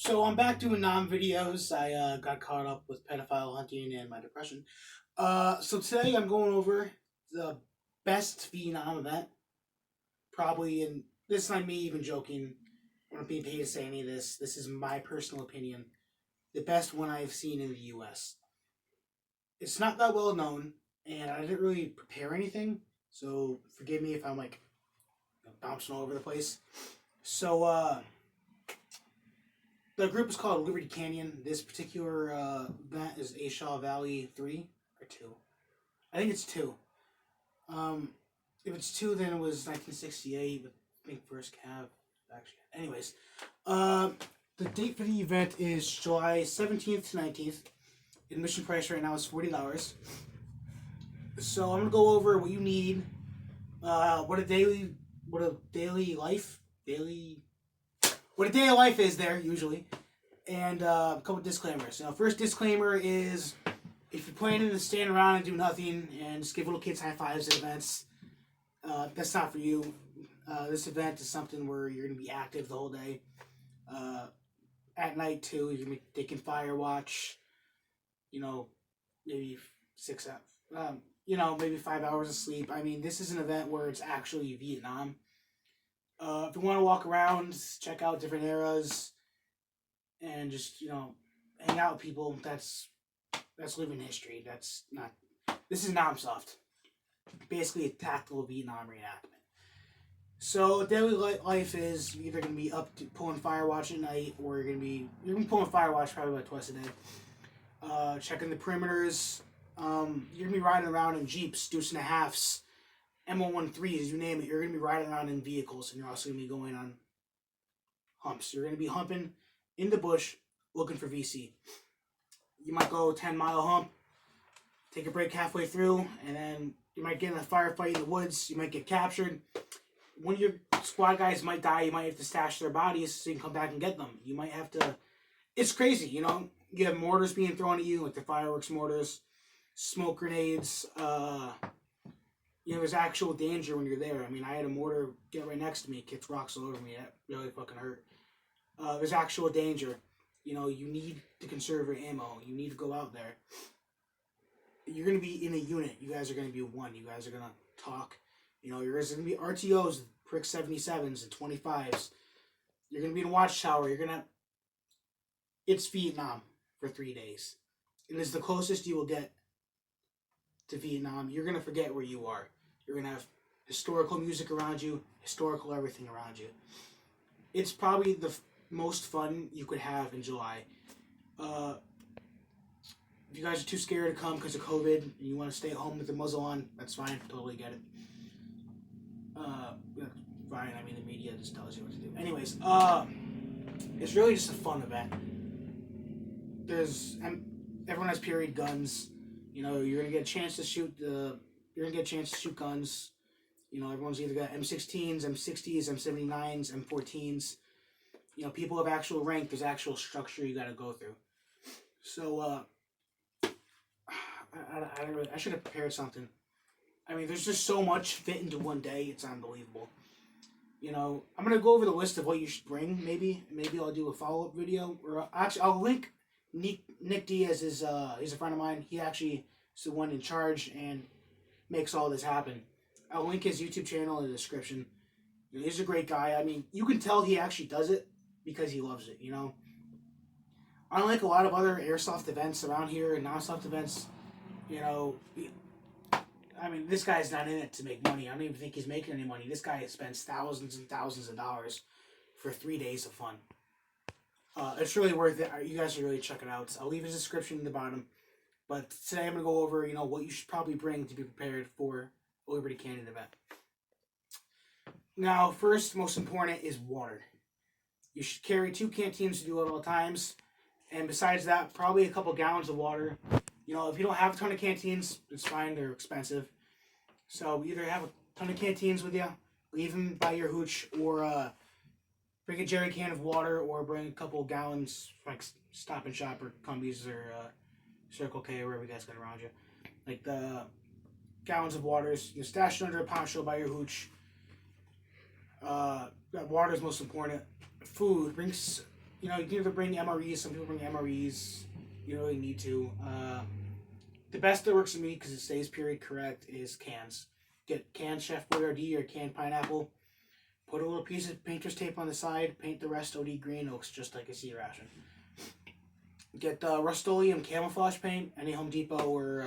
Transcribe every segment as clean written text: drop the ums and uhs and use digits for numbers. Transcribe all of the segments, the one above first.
So I'm back doing videos. I got caught up with pedophile hunting and my depression. So today I'm going over the best Vietnam event. Probably, and this is not me even joking. I'm not being paid to say any of this. This is my personal opinion. The best one I've seen in the U.S. It's not that well known, and I didn't really prepare anything. So forgive me if I'm like bouncing all over the place. So the group is called Liberty Canyon. This particular event is A Shaw Valley 3 or 2. I think it's 2. If it's 2, then it was 1968. But I think first Cav actually. Anyways, the date for the event is July 17th to 19th. Admission price right now is $40. So I'm gonna go over what you need, what a daily life is there usually, and a couple disclaimers. First disclaimer is if you're planning to stand around and do nothing and just give little kids high fives at events, that's not for you. This event is something where you're gonna be active the whole day. At night too, you're gonna be taking fire watch. Maybe maybe 5 hours of sleep. I mean, this is an event where it's actually Vietnam. If you want to walk around, check out different eras, and just hang out with people, that's living history. This is Namsoft. Basically, a tactical Vietnam reenactment. So daily life is either going to be up to pulling fire watch at night, or you're going to be pulling fire watch probably about twice a day. Checking the perimeters. You're going to be riding around in Jeeps, deuce and a halves, M113s, you name it. You're going to be riding around in vehicles, and you're also going to be going on humps. You're going to be humping in the bush looking for VC. You might go 10-mile hump, take a break halfway through, and then you might get in a firefight in the woods. You might get captured. One of your squad guys might die. You might have to stash their bodies so you can come back and get them. You might have to... It's crazy, You have mortars being thrown at you, like the fireworks mortars, smoke grenades. There's actual danger when you're there. I mean, I had a mortar get right next to me, kicked rocks all over me. That really fucking hurt. There's actual danger. You need to conserve your ammo. You need to go out there. You're going to be in a unit. You guys are going to be one. You guys are going to talk. You're going to be RTOs, prick 77s and 25s. You're going to be in a watchtower. It's Vietnam for 3 days. It is the closest you will get to Vietnam. You're going to forget where you are. You're going to have historical music around you, historical everything around you. It's probably the most fun you could have in July. If you guys are too scared to come because of COVID and you want to stay at home with the muzzle on, that's fine. Totally get it. Fine. I mean, the media just tells you what to do. Anyways, it's really just a fun event. Everyone has period guns. You're gonna get a chance to shoot guns. Everyone's either got M16s, M60s, M79s, M14s. People have actual rank. There's actual structure you got to go through. So I should have prepared something. I mean, there's just so much fit into one day. It's unbelievable. I'm gonna go over the list of what you should bring. Maybe I'll do a follow-up video, or actually I'll link Nick Diaz. He's a friend of mine. He actually is the one in charge and makes all this happen. I'll link his YouTube channel in the description. He's a great guy. I mean, you can tell he actually does it because he loves it. Unlike a lot of other airsoft events around here and non-soft events, I mean, this guy's not in it to make money. I don't even think he's making any money. This guy spends thousands and thousands of dollars for 3 days of fun. It's really worth it. You guys should really check it out. I'll leave his description in the bottom. But today I'm going to go over, what you should probably bring to be prepared for a Liberty Canyon event. Now, first, most important is water. You should carry 2 canteens to do it at all times. And besides that, probably a couple gallons of water. If you don't have a ton of canteens, it's fine. They're expensive. So either have a ton of canteens with you, leave them by your hooch, or bring a jerry can of water, or bring a couple gallons, like Stop and Shop or Cumbies or Circle K, or wherever you guys got around you. Like the gallons of waters. You stash it under a poncho by your hooch. Water is most important. Food. Bring you know, you can either bring MREs. Some people bring MREs. You don't really need to. The best that works for me, because it stays period correct, is cans. Get canned Chef Boyardee or canned pineapple. Put a little piece of painter's tape on the side. Paint the rest OD green. It looks just like a sea ration. Get Rust-Oleum camouflage paint. Any Home Depot or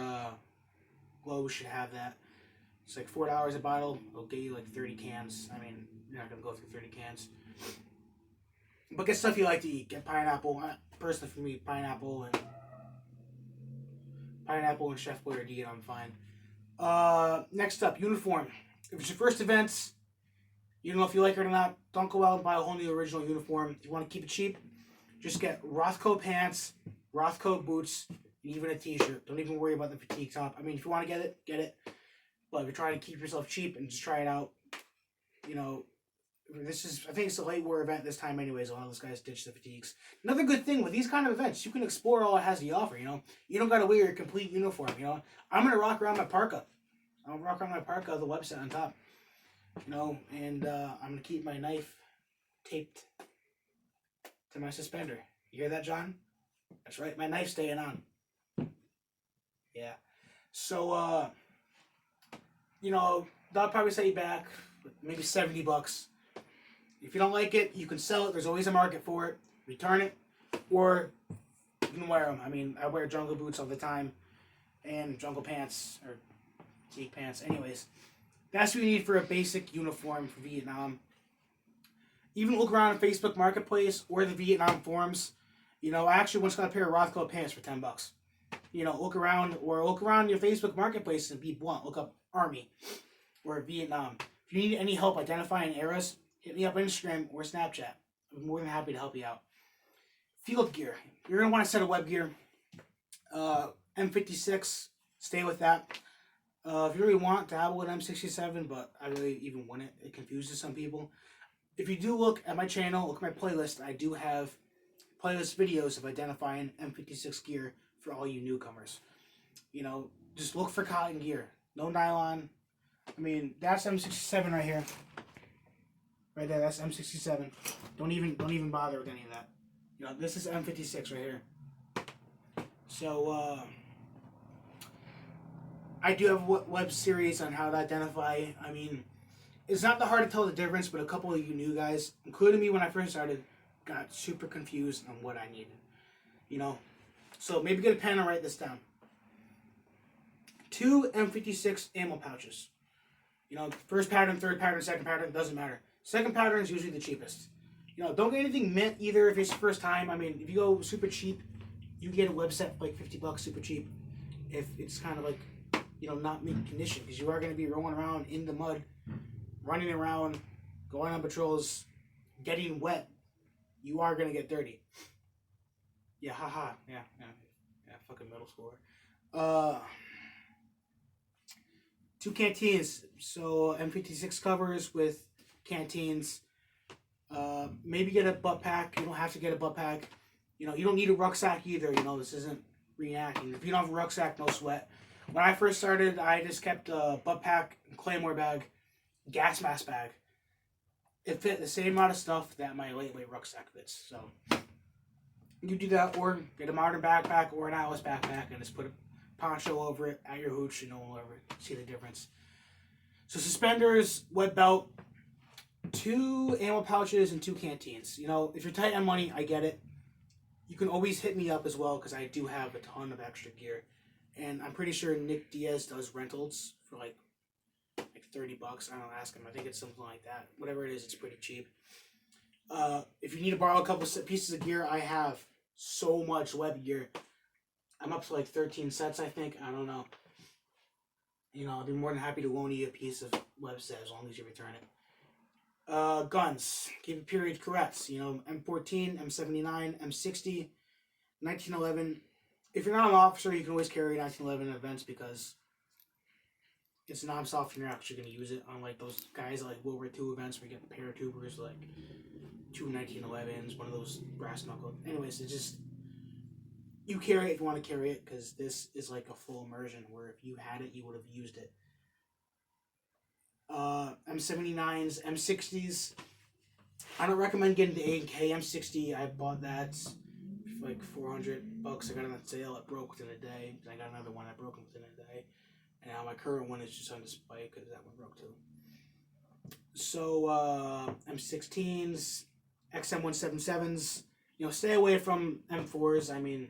Lowe's should have that. It's like $4 a bottle. It'll get you like 30 cans. I mean, you're not going to go through 30 cans. But get stuff you like to eat. Get pineapple. Personally, for me, pineapple and Chef Boyardee, and I'm fine. Next up, uniform. If it's your first event, you don't know if you like it or not, don't go out and buy a whole new original uniform. If you want to keep it cheap, just get Rothko pants, Rothko boots, and even a t-shirt. Don't even worry about the fatigue top. I mean, if you want to get it, get it. But if you're trying to keep yourself cheap and just try it out, you know, I think it's a late war event this time anyways. A lot of those guys ditch the fatigues. Another good thing with these kind of events, you can explore all it has to offer, you know. You don't got to wear your complete uniform, you know. I'm going to rock around my parka. I'll rock around my parka, the website on top, you know, and I'm going to keep my knife taped to my suspender. You hear that, John? That's right, my knife's staying on. Yeah. So, you know, that'll probably set you back maybe $70. If you don't like it, you can sell it. There's always a market for it. Return it, or you can wear them. I mean, I wear jungle boots all the time, and jungle pants, or fatigue pants. Anyways, that's what you need for a basic uniform for Vietnam. Even look around on Facebook Marketplace or the Vietnam forums. You know, I actually once got a pair of Rothko pants for $10. You know, look around your Facebook Marketplace and be blunt. Look up Army or Vietnam. If you need any help identifying eras, hit me up on Instagram or Snapchat. I'm more than happy to help you out. Field gear. You're going to want a set of web gear. M56, stay with that. If you really want to have an M67, but I really even want it. It confuses some people. If you do look at my channel, look at my playlist, I do have playlist videos of identifying M56 gear for all you newcomers. You know, just look for cotton gear. No nylon. I mean, that's M67 right here. Right there, that's M67. Don't even bother with any of that. You know, this is M56 right here. So, I do have a web series on how to identify. I mean, it's not that hard to tell the difference, but a couple of you new guys, including me when I first started, got super confused on what I needed. You know, so maybe get a pen and write this down. 2 M56 ammo pouches. You know, first pattern, third pattern, second pattern, doesn't matter. Second pattern is usually the cheapest. You know, don't get anything mint either if it's your first time. I mean, if you go super cheap, you can get a web set for like $50 super cheap. If it's kind of like, you know, not mint condition, because you are going to be rolling around in the mud, running around, going on patrols, getting wet. You are going to get dirty. Yeah, haha. Yeah, fucking middle schooler. 2 canteens. So M56 covers with canteens. Maybe get a butt pack. You don't have to get a butt pack. You know, you don't need a rucksack either. You know, this isn't reenacting. If you don't have a rucksack, no sweat. When I first started, I just kept a butt pack, claymore bag, gas mask bag. It fit the same amount of stuff that my lightweight rucksack fits. So you do that, or get a modern backpack or an Atlas backpack and just put a poncho over it at your hooch, and no one will ever see the difference. So suspenders, wet belt, 2 ammo pouches, and 2 canteens. You know, if you're tight on money, I get it. You can always hit me up as well, because I do have a ton of extra gear. And I'm pretty sure Nick Diaz does rentals for like $30. I don't ask him. I think it's something like that. Whatever it is, it's pretty cheap. If you need to borrow a couple pieces of gear, I have so much web gear. I'm up to like 13 sets, I think. I don't know. You know, I'll be more than happy to loan you a piece of web set as long as you return it. Guns. Keep it period correct. You know, M14, M79, M60, 1911. If you're not an officer, you can always carry 1911 in events because it's non-soft and you're actually going to use it. Unlike those guys at like World War II events where you get paratubers, like 2 1911s, one of those brass knuckle. Anyways, it's just, you carry it if you want to carry it, because this is like a full immersion where if you had it, you would have used it. M79s, M60s. I don't recommend getting the A&K M60. I bought that for like $400. I got it on sale. It broke within a day. I got another one that broke within a day. And now my current one is just on display because that one broke too. So M16s, XM177s. You know, stay away from M4s. I mean,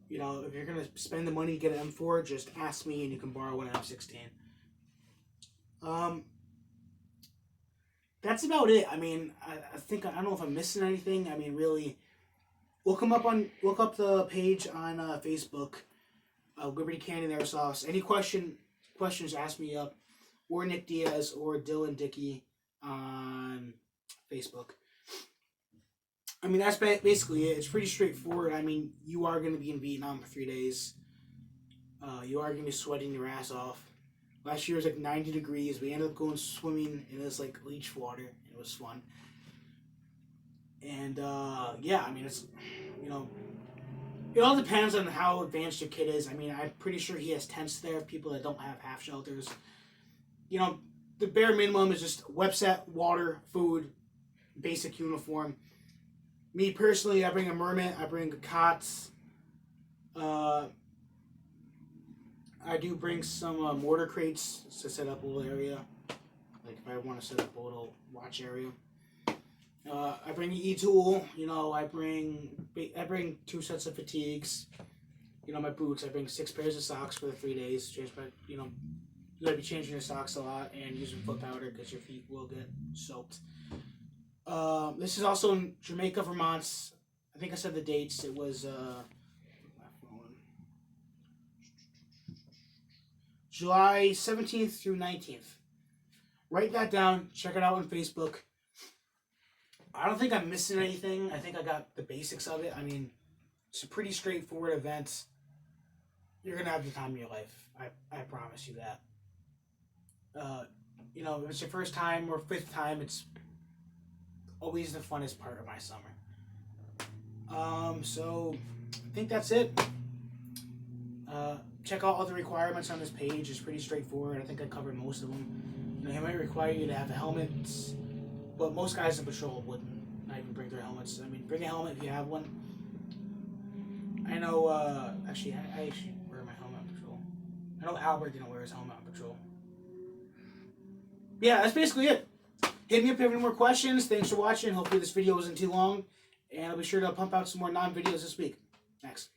you know, if you're gonna spend the money to get an M4, just ask me and you can borrow an M16. That's about it. I mean, I think I don't know if I'm missing anything. I mean, really, look up the page on Facebook, Liberty Canyon Airsoft. Any questions, ask me up, or Nick Diaz or Dylan Dickey on Facebook. I mean, that's basically it. It's pretty straightforward. I mean, you are going to be in Vietnam for 3 days. You are going to be sweating your ass off. Last year was like 90 degrees. We ended up going swimming in this like leech water. It was fun. And yeah, I mean, it's, you know, it all depends on how advanced your kid is. I mean, I'm pretty sure he has tents there, people that don't have half shelters. You know, the bare minimum is just web set, water, food, basic uniform. Me personally, I bring a mermit, I bring cots. I do bring some mortar crates to set up a little area. Like if I want to set up a little watch area. I bring an e-tool. You know, I bring 2 sets of fatigues. You know, my boots. I bring 6 pairs of socks for the 3 days. You know, you gotta be changing your socks a lot and using foot powder because your feet will get soaked. This is also in Jamaica, Vermont. I think I said the dates. It was July 17th through 19th. Write that down. Check it out on Facebook. I don't think I'm missing anything. I think I got the basics of it. I mean, it's a pretty straightforward event. You're going to have the time of your life. I promise you that. You know, if it's your first time or 5th time, it's always the funnest part of my summer. So, I think that's it. Check out all the requirements on this page. It's pretty straightforward. I think I covered most of them. You know, he might require you to have a helmet, but most guys in patrol wouldn't not even bring their helmets. I mean, bring a helmet if you have one. I know, actually, I actually wear my helmet on patrol. I know Albert didn't wear his helmet on patrol. Yeah, that's basically it. Hit me up if you have any more questions. Thanks for watching. Hopefully this video wasn't too long. And I'll be sure to pump out some more non-videos this week. Thanks.